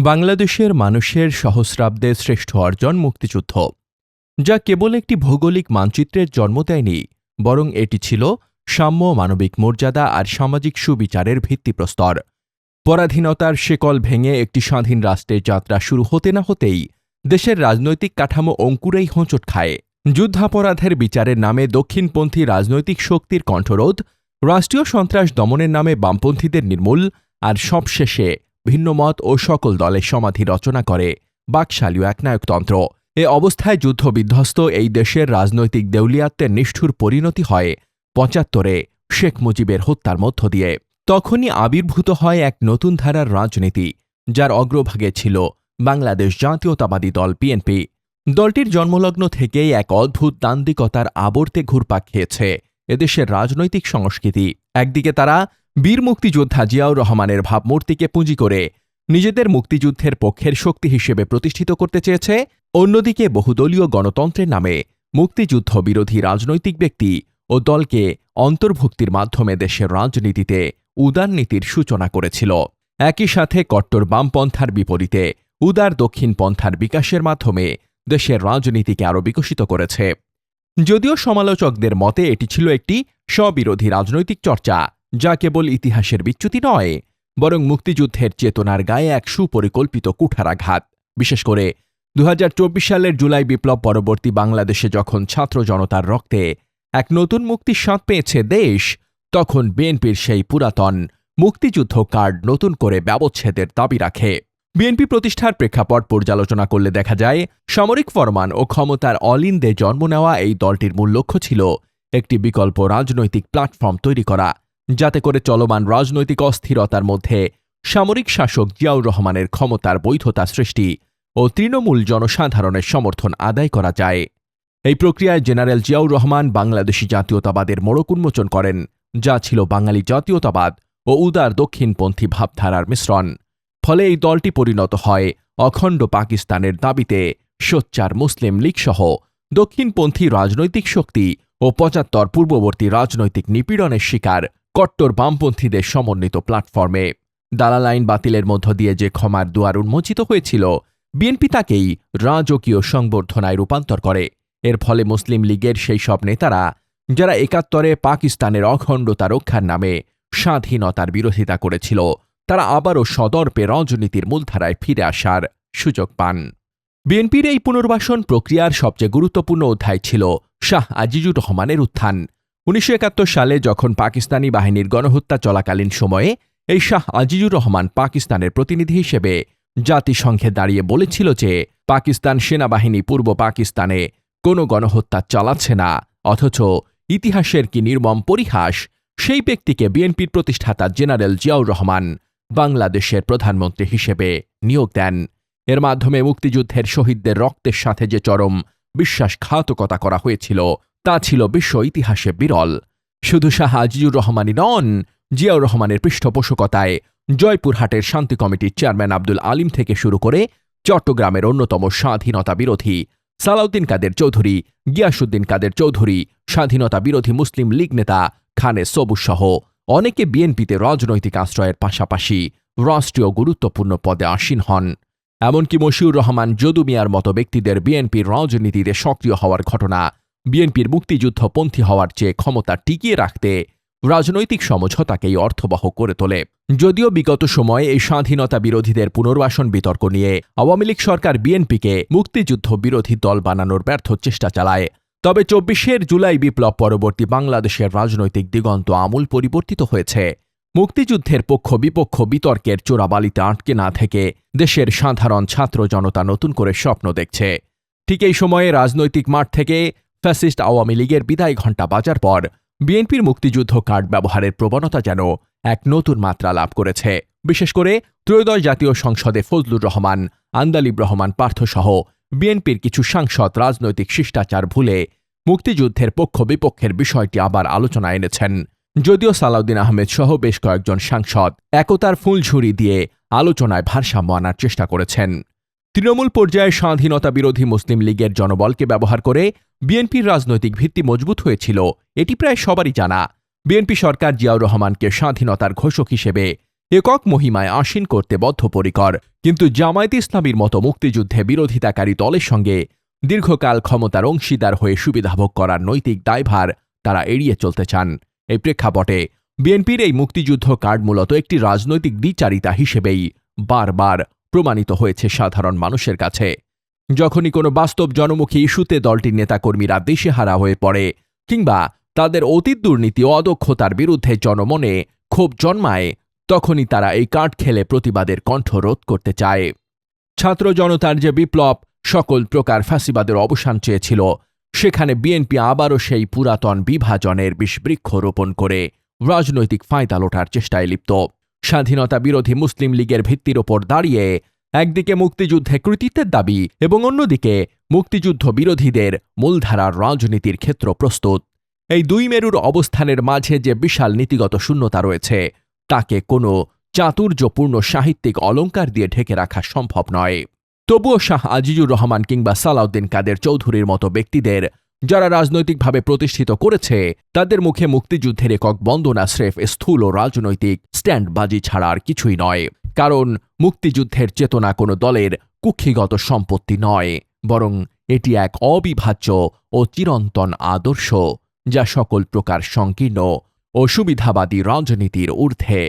বাংলাদেশের মানুষের সহস্রাব্দের শ্রেষ্ঠ অর্জন মুক্তিযুদ্ধ, যা কেবল একটি ভৌগোলিক মানচিত্রের জন্ম দেয়নি, বরং এটি ছিল সাম্য, মানবিক মর্যাদা আর সামাজিক সুবিচারের ভিত্তিপ্রস্তর। পরাধীনতার শেকল ভেঙে একটি স্বাধীন রাষ্ট্রের যাত্রা শুরু হতে না হতেই দেশের রাজনৈতিক কাঠামো অঙ্কুরেই হোঁচট খায়। যুদ্ধাপরাধের বিচারের নামে দক্ষিণপন্থী রাজনৈতিক শক্তির কণ্ঠরোধ, রাষ্ট্রীয় সন্ত্রাস দমনের নামে বামপন্থীদের নির্মূল, আর সবশেষে ভিন্নমত ও সকল দলের সমাধি রচনা করে বাকশালীয় একনায়কতন্ত্র। এ অবস্থায় যুদ্ধবিধ্বস্ত এই দেশের রাজনৈতিক দেউলিয়াত্বের নিষ্ঠুর পরিণতি হয় ৭৫-এ শেখ মুজিবের হত্যার মধ্য দিয়ে। তখনই আবির্ভূত হয় এক নতুন ধারার রাজনীতি, যার অগ্রভাগে ছিল বাংলাদেশ জাতীয়তাবাদী দল বিএনপি। দলটির জন্মলগ্ন থেকেই এক অদ্ভুত দান্দিকতার আবর্তে ঘুরপাক খেয়েছে এদেশের রাজনৈতিক সংস্কৃতি। একদিকে তারা বীর মুক্তিযোদ্ধা জিয়াউর রহমানের ভাবমূর্তিকে পুঁজি করে নিজেদের মুক্তিযুদ্ধের পক্ষের শক্তি হিসেবে প্রতিষ্ঠিত করতে চেয়েছে, অন্যদিকে বহুদলীয় গণতন্ত্রের নামে মুক্তিযুদ্ধ বিরোধী রাজনৈতিক ব্যক্তি ও দলকে অন্তর্ভুক্তির মাধ্যমে দেশের রাজনীতিতে উদারনীতির সূচনা করেছিল। একই সাথে কট্টর বামপন্থার বিপরীতে উদার দক্ষিণপন্থার বিকাশের মাধ্যমে দেশের রাজনীতিকে আরও বিকশিত করেছে। যদিও সমালোচকদের মতে এটি ছিল একটি স্ববিরোধী রাজনৈতিক চর্চা, যা কেবল ইতিহাসের বিচ্যুতি নয়, বরং মুক্তিযুদ্ধের চেতনার গায়ে এক সুপরিকল্পিত কুঠারাঘাত। বিশেষ করে ২০২৪ সালের জুলাই বিপ্লব পরবর্তী বাংলাদেশে যখন ছাত্র জনতার রক্তে এক নতুন মুক্তির স্বাদ পেয়েছে দেশ, তখন বিএনপির সেই পুরাতন মুক্তিযুদ্ধ কার্ড নতুন করে ব্যবচ্ছেদের দাবি রাখে। বিএনপি প্রতিষ্ঠার প্রেক্ষাপট পর্যালোচনা করলে দেখা যায়, সামরিক ফরমান ও ক্ষমতার অলিন্দে জন্ম নেওয়া এই দলটির মূল লক্ষ্য ছিল একটি বিকল্প রাজনৈতিক প্ল্যাটফর্ম তৈরি করা, যাতে করে চলমান রাজনৈতিক অস্থিরতার মধ্যে সামরিক শাসক জিয়াউর রহমানের ক্ষমতার বৈধতা সৃষ্টি ও তৃণমূল জনসাধারণের সমর্থন আদায় করা যায়। এই প্রক্রিয়ায় জেনারেল জিয়াউর রহমান বাংলাদেশি জাতীয়তাবাদের মোড়ক উন্মোচন করেন, যা ছিল বাঙালি জাতীয়তাবাদ ও উদার দক্ষিণপন্থী ভাবধারার মিশ্রণ। ফলে এই দলটি পরিণত হয় অখণ্ড পাকিস্তানের দাবিতে সোচ্চার মুসলিম লীগসহ দক্ষিণপন্থী রাজনৈতিক শক্তি ও ৭৫ পূর্ববর্তী রাজনৈতিক নিপীড়নের শিকার কট্টর বামপন্থীদের সমন্বিত প্ল্যাটফর্মে। দালাল আইন বাতিলের মধ্য দিয়ে যে ক্ষমার দুয়ার উন্মোচিত হয়েছিল, বিএনপি তাকেই রাজকীয় সংবর্ধনায় রূপান্তর করে। এর ফলে মুসলিম লীগের সেই সব নেতারা যারা ৭১-এ পাকিস্তানের অখণ্ডতা রক্ষার নামে স্বাধীনতার বিরোধিতা করেছিল, তারা আবারও সদর্পে রাজনীতির মূলধারায় ফিরে আসার সুযোগ পান। বিএনপির এই পুনর্বাসন প্রক্রিয়ার সবচেয়ে গুরুত্বপূর্ণ অধ্যায় ছিল শাহ আজিজুর রহমানের উত্থান। ১৯৭১ সালে যখন পাকিস্তানি বাহিনীর গণহত্যা চলাকালীন সময়ে এই শাহ আজিজুর রহমান পাকিস্তানের প্রতিনিধি হিসেবে জাতিসংঘে দাঁড়িয়ে বলেছিল যে পাকিস্তান সেনাবাহিনী পূর্ব পাকিস্তানে কোনো গণহত্যা চালাচ্ছে না, অথচ ইতিহাসের কি নির্মম পরিহাস, সেই ব্যক্তিকে বিএনপির প্রতিষ্ঠাতা জেনারেল জিয়াউর রহমান বাংলাদেশের প্রধানমন্ত্রী হিসেবে নিয়োগ দেন। এর মাধ্যমে মুক্তিযুদ্ধের শহীদদের রক্তের সাথে যে চরম বিশ্বাসঘাতকতা করা হয়েছিল, তা ছিল বিশ্ব ইতিহাসে বিরল। শুধু শাহ আজিজুর রহমানই নন, জিয়াউর রহমানের পৃষ্ঠপোষকতায় জয়পুরহাটের শান্তি কমিটির চেয়ারম্যান আব্দুল আলিম থেকে শুরু করে চট্টগ্রামের অন্যতম স্বাধীনতা বিরোধী সালাউদ্দিন কাদের চৌধুরী, গিয়াসউদ্দিন কাদের চৌধুরী, স্বাধীনতা বিরোধী মুসলিম লীগ নেতা খানে সবুজ সহ অনেকে বিএনপিতে রাজনৈতিক আশ্রয়ের পাশাপাশি রাষ্ট্রীয় গুরুত্বপূর্ণ পদে আসীন হন। এমনকি মশিউর রহমান, যদু মিয়ার মতো ব্যক্তিদের বিএনপির রাজনীতিতে সক্রিয় হওয়ার ঘটনা বিএনপির মুক্তিযুদ্ধপন্থী হওয়ার চেয়ে ক্ষমতা টিকিয়ে রাখতে রাজনৈতিক সমঝোতাকেই অর্থবহ করে তোলে। যদিও বিগত সময়ে এই স্বাধীনতা বিরোধীদের পুনর্বাসন বিতর্ক নিয়ে আওয়ামী লীগ সরকার বিএনপিকে মুক্তিযুদ্ধ বিরোধী দল বানানোর ব্যর্থ চেষ্টা চালায়, তবে ২৪ জুলাই বিপ্লব পরবর্তী বাংলাদেশের রাজনৈতিক দিগন্ত আমূল পরিবর্তিত হয়েছে। মুক্তিযুদ্ধের পক্ষ বিপক্ষ বিতর্কের চোরাবালিতে আটকে না থেকে দেশের সাধারণ ছাত্র জনতা নতুন করে স্বপ্ন দেখছে। ঠিক এই সময়ে রাজনৈতিক মাঠ থেকে ফ্যাসিস্ট আওয়ামী লীগের বিদায় ঘণ্টা বাজার পর বিএনপির মুক্তিযুদ্ধ কার্ড ব্যবহারের প্রবণতা যেন এক নতুন মাত্রা লাভ করেছে। বিশেষ করে ত্রয়োদশ জাতীয় সংসদে ফজলুর রহমান, আন্দালিব রহমান পার্থসহ বিএনপির কিছু সাংসদ রাজনৈতিক শিষ্টাচার ভুলে মুক্তিযুদ্ধের পক্ষ বিপক্ষের বিষয়টি আবার আলোচনায় এনেছেন। যদিও সালাউদ্দিন আহমেদ সহ বেশ কয়েকজন সাংসদ একতার ফুলঝুরি দিয়ে আলোচনায় ভারসাম্য আনার চেষ্টা করেছেন। তৃণমূল পর্যায়ে স্বাধীনতা বিরোধী মুসলিম লীগের জনবলকে ব্যবহার করে বিএনপির রাজনৈতিক ভিত্তি মজবুত হয়েছিল, এটি প্রায় সবারই জানা। বিএনপি সরকার জিয়াউর রহমানকে স্বাধীনতার ঘোষক হিসেবে একক মহিমায় আসীন করতে বদ্ধপরিকর, কিন্তু জামায়াতে ইসলামীর মতো মুক্তিযুদ্ধে বিরোধিতাকারী দলের সঙ্গে দীর্ঘকাল ক্ষমতার অংশীদার হয়ে সুবিধাভোগ করার নৈতিক দায়ভার তারা এড়িয়ে চলতে চান। এই প্রেক্ষাপটে বিএনপির এই মুক্তিযুদ্ধ কার্ড মূলত একটি রাজনৈতিক দ্বিচারিতা হিসেবেই বারবার প্রমাণিত হয়েছে সাধারণ মানুষের কাছে। যখনই কোনো বাস্তব জনমুখী ইস্যুতে দলটির নেতাকর্মীরা দিশেহারা হয়ে পড়ে কিংবা তাদের অতীত দুর্নীতি ও অদক্ষতার বিরুদ্ধে জনমনে ক্ষোভ জন্মায়, তখনই তারা এই কার্ড খেলে প্রতিবাদের কণ্ঠ রোধ করতে চায়। ছাত্র জনতার যে বিপ্লব সকল প্রকার ফ্যাসিবাদের অবসান চেয়েছিল, সেখানে বিএনপি আবারও সেই পুরাতন বিভাজনের বিষবৃক্ষ রোপণ করে রাজনৈতিক ফায়দা লোটার চেষ্টায় লিপ্ত। স্বাধীনতা বিরোধী মুসলিম লীগের ভিত্তির ওপর দাঁড়িয়ে একদিকে মুক্তিযুদ্ধে কৃতিত্বের দাবি এবং অন্যদিকে মুক্তিযুদ্ধ বিরোধীদের মূলধারার রাজনীতির ক্ষেত্র প্রস্তুত। এই দুই মেরুর অবস্থানের মাঝে যে বিশাল নীতিগত শূন্যতা রয়েছে, তাকে কোনো চাতুর্যপূর্ণ সাহিত্যিক অলঙ্কার দিয়ে ঢেকে রাখা সম্ভব নয়। তবুও শাহ আজিজুর রহমান কিংবা সালাউদ্দিন কাদের চৌধুরীর মতো ব্যক্তিদের যারা রাজনৈতিকভাবে প্রতিষ্ঠিত করেছে, তাদের মুখে মুক্তিযুদ্ধের একক বন্দনা স্রেফ স্থূল ও রাজনৈতিক স্ট্যান্ডবাজি ছাড়া আর কিছুই নয়। কারণ মুক্তিযুদ্ধের চেতনা কোনো দলের কুক্ষিগত সম্পত্তি নয়, বরং এটি এক অবিভাজ্য ও চিরন্তন আদর্শ, যা সকল প্রকার সংকীর্ণ ও সুবিধাবাদী রাজনীতির ঊর্ধ্বে।